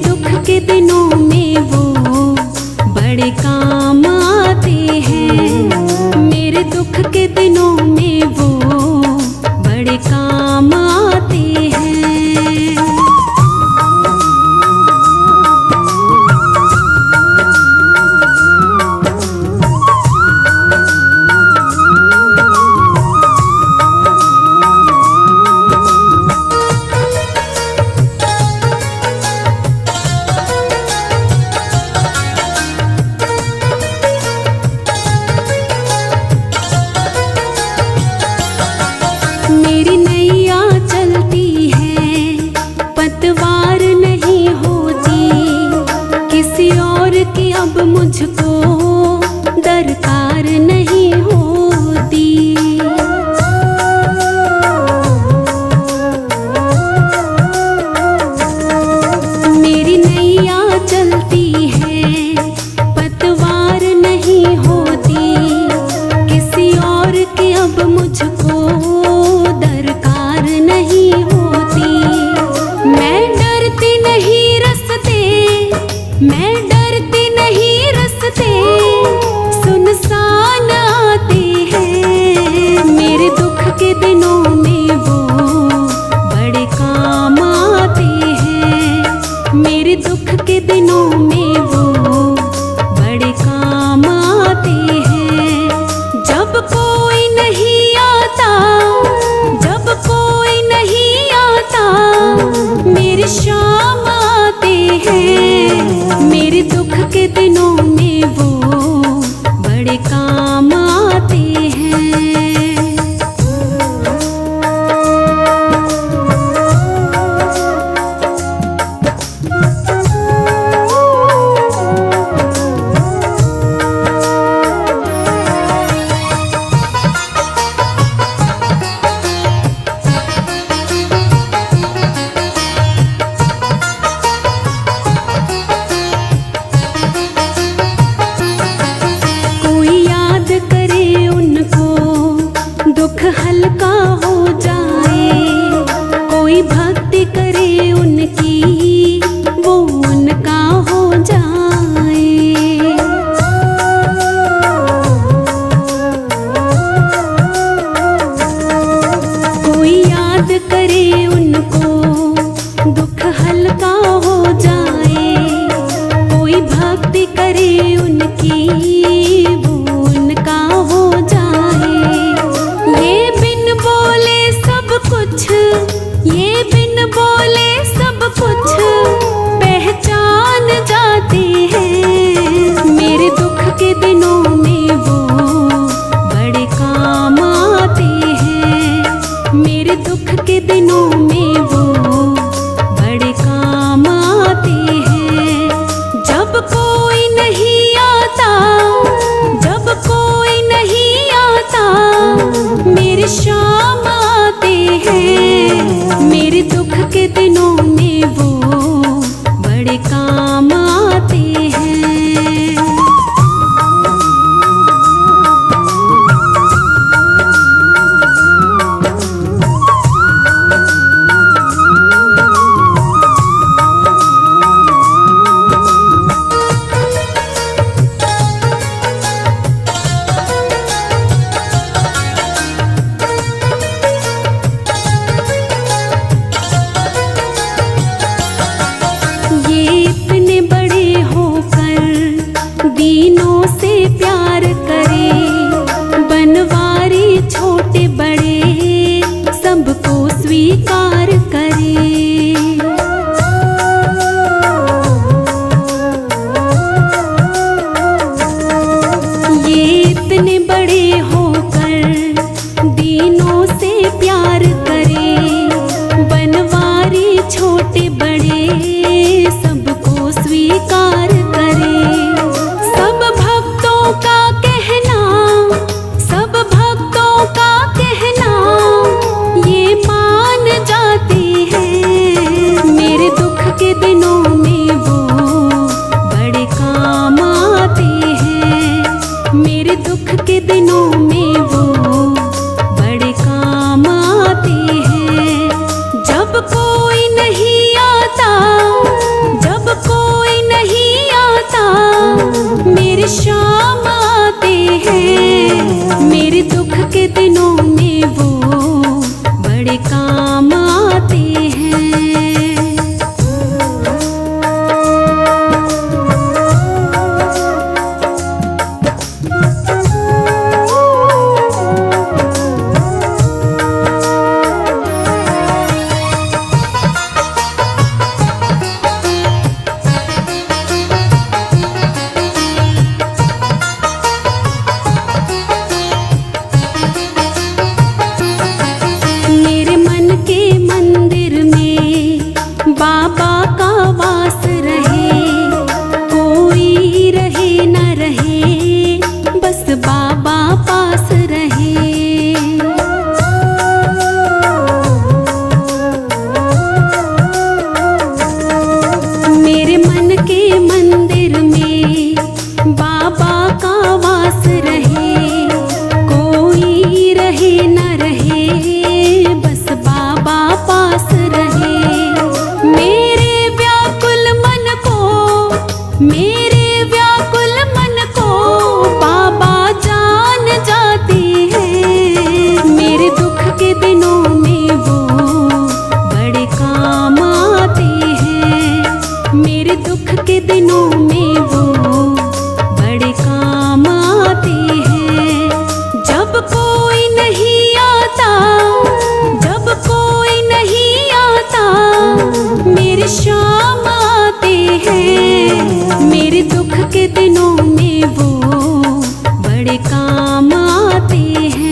दुख के दिनों में वो बड़े काम आते हैं। मेरे दुख के दिनों में वो बड़े काम आते हैं। मेरी नैया चलती है, पतवार नहीं होती, किसी और की अब मुझको दरकार नहीं होती। मेरी नैया चलती है, पतवार नहीं होती, किसी और की अब मुझको दरकार नहीं होती। मैं डरती नहीं रस्ते, मैं डरती नहीं रस्ते, सुनसान आते हैं। मेरे दुख के दिनों में वो बड़े काम आते हैं। मेरे दुख के दिनों में वो बड़े काम आते हैं। जब कोई नहीं आता, जब कोई नहीं आता, मेरे शाम आते हैं। मेरे दुख के दिनों में वो बड़े काम आते हैं। दुख हल्का हो जाए, कोई भक्ति करे उनकी, वो उनका हो जाए। कोई याद करे उनको, दुख हल्का हो जाए, कोई भक्ति करे उनकी, वो उनका हो जाए। ये बिन बोले सब कुछ, ये बिन बोले सब कुछ पहचान जाते हैं। मेरे दुख के दिनों में वो बड़े काम आते हैं। मेरे दुख के दिनों में वो बड़े काम आते हैं। जब कोई नहीं आता, जब कोई नहीं आता, मेरे शाम आते हैं। मेरे दुख के दिनों में वो बड़े काम आते हैं। ये इतने मेरे दुख के दिनों में वो बड़े काम आते हैं। जब कोई नहीं आता, जब कोई नहीं आता, मेरे शाम आते हैं। मेरे दुख के दिनों में वो बड़े काम आते हैं।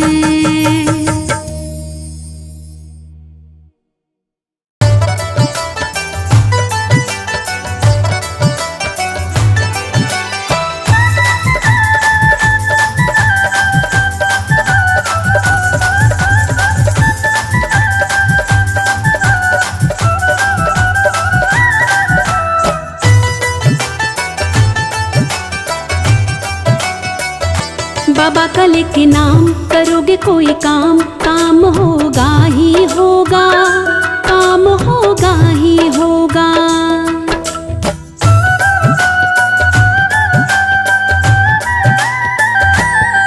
बाबा का लेके नाम करोगे कोई काम, काम होगा ही होगा, काम होगा ही होगा।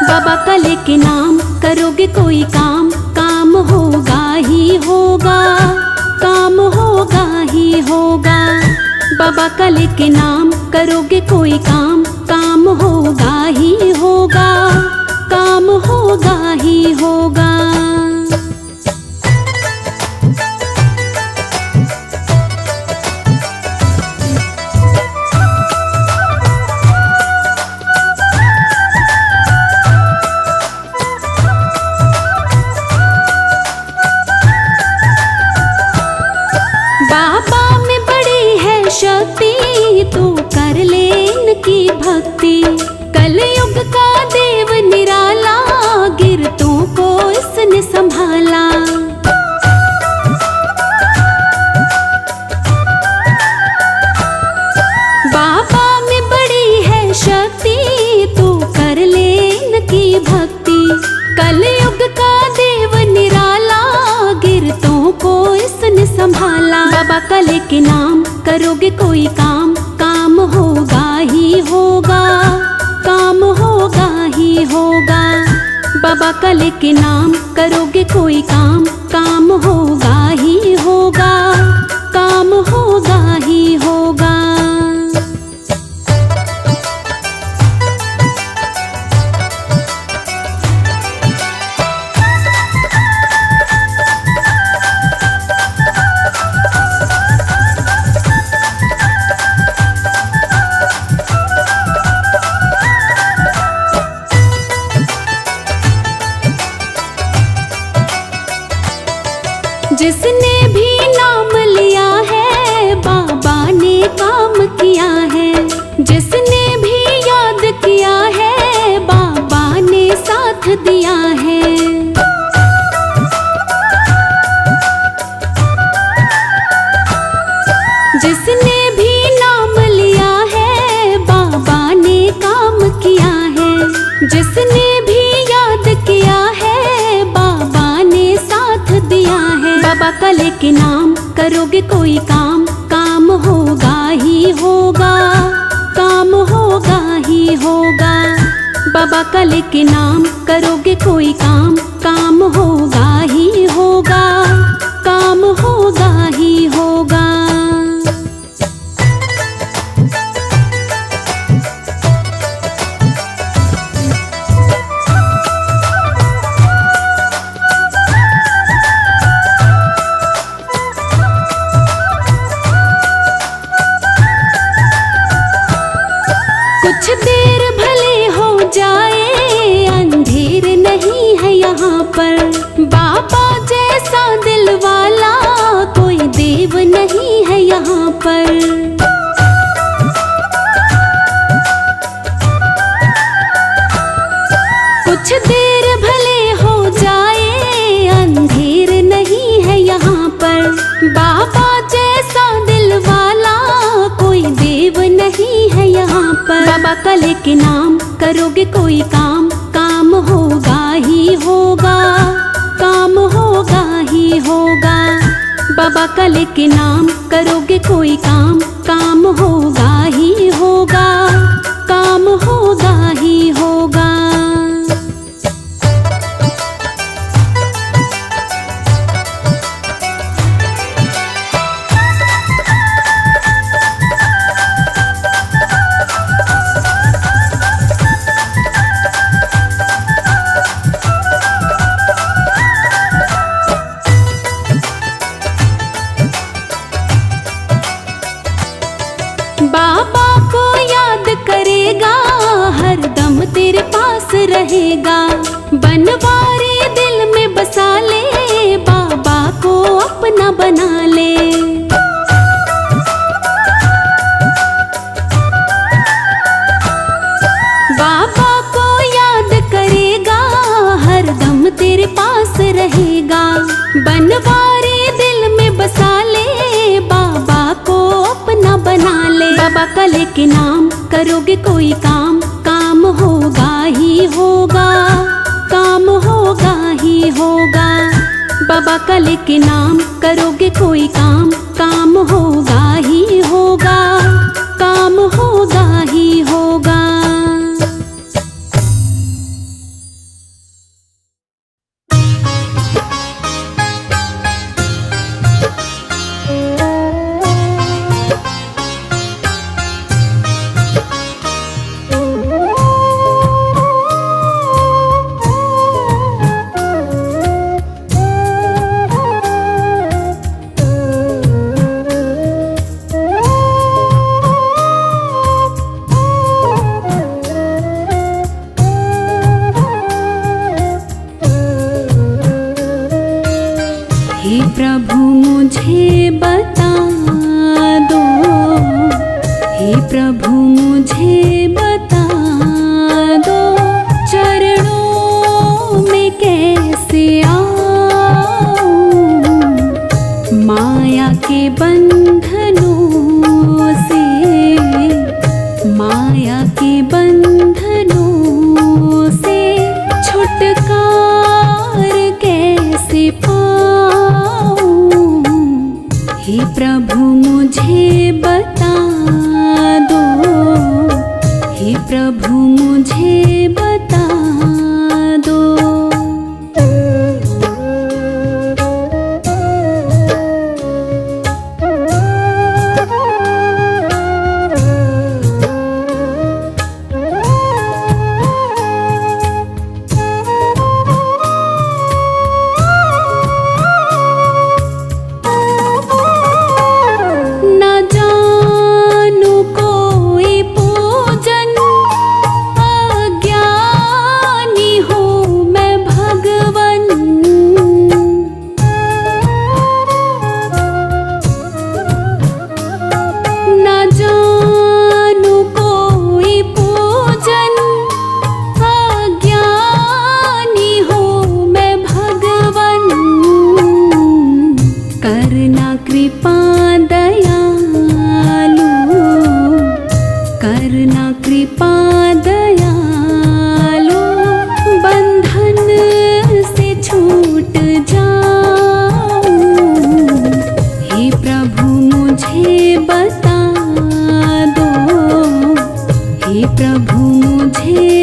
बाबा का लेके नाम करोगे कोई काम, काम होगा ही होगा, काम होगा ही होगा। बाबा का लेके नाम करोगे कोई काम, काम होगा ही होगा, काम होगा ही होगा। बाबा में बड़ी है शक्ति, तू कर ले इनकी भक्ति। कलयुग का देव निराला, गिरतों को इसने संभाला। बाबा में बड़ी है शक्ति, तू कर ले इनकी भक्ति। कलयुग का देव निराला, गिरतों को इसने संभाला। बाबा का लेके नाम करोगे कोई काम, काम होगा ही होगा, काम होगा ही होगा। बाबा का लेके नाम करोगे कोई काम, काम होगा ही होगा, काम होगा ही होगा। जिसने भी नाम लिया है, बाबा ने काम किया है। जिसने भी याद किया है, बाबा ने साथ दिया है। जिसने भी नाम लिया है, बाबा ने काम किया है। जिसने भी याद किया है, बाबा ने साथ दिया है। बाबा का लेके नाम करोगे कोई काम, काम होगा ही होगा, काम होगा ही होगा। बाबा का लेके नाम करोगे कोई काम, काम होगा ही होगा, काम होगा ही होगा। कुछ देर भले हो जाए, अंधेर नहीं है यहाँ पर। बाबा जैसा दिल वाला कोई देव नहीं है यहाँ पर। कुछ देर भले हो जाए, अंधेर नहीं है यहाँ पर। बाबा जैसा दिल वाला कोई देव नहीं है यहाँ पर। बाबा का लेके नाम करोगे कोई काम, काम होगा ही होगा, काम होगा ही होगा। बाबा का लेके नाम करोगे कोई काम, काम होगा ही होगा, काम होगा ही होगा। बाबा को याद करेगा, हरदम तेरे पास रहेगा। बनवारी दिल में बसा ले, बाबा को अपना बना ले। बाबा को याद करेगा, हरदम तेरे पास रहेगा। बनवारी दिल में बसा ले, बाबा को अपना बना ले। बाबा का लेके नाम करोगे कोई काम, काम होगा ही होगा, काम होगा ही होगा। बाबा का लेके नाम करोगे कोई काम, काम होगा ही होगा, काम होगा ही होगा। हे प्रभु मुझे बता दो, हे प्रभु मुझे बता दो, चरणों में कैसे आऊं, माया के बंधनों से, माया के बंधनों से छुटकार कैसे पाऊं। हे प्रभु मुझे बता दो, हे प्रभु मुझे बता दो। प्रभु मुझे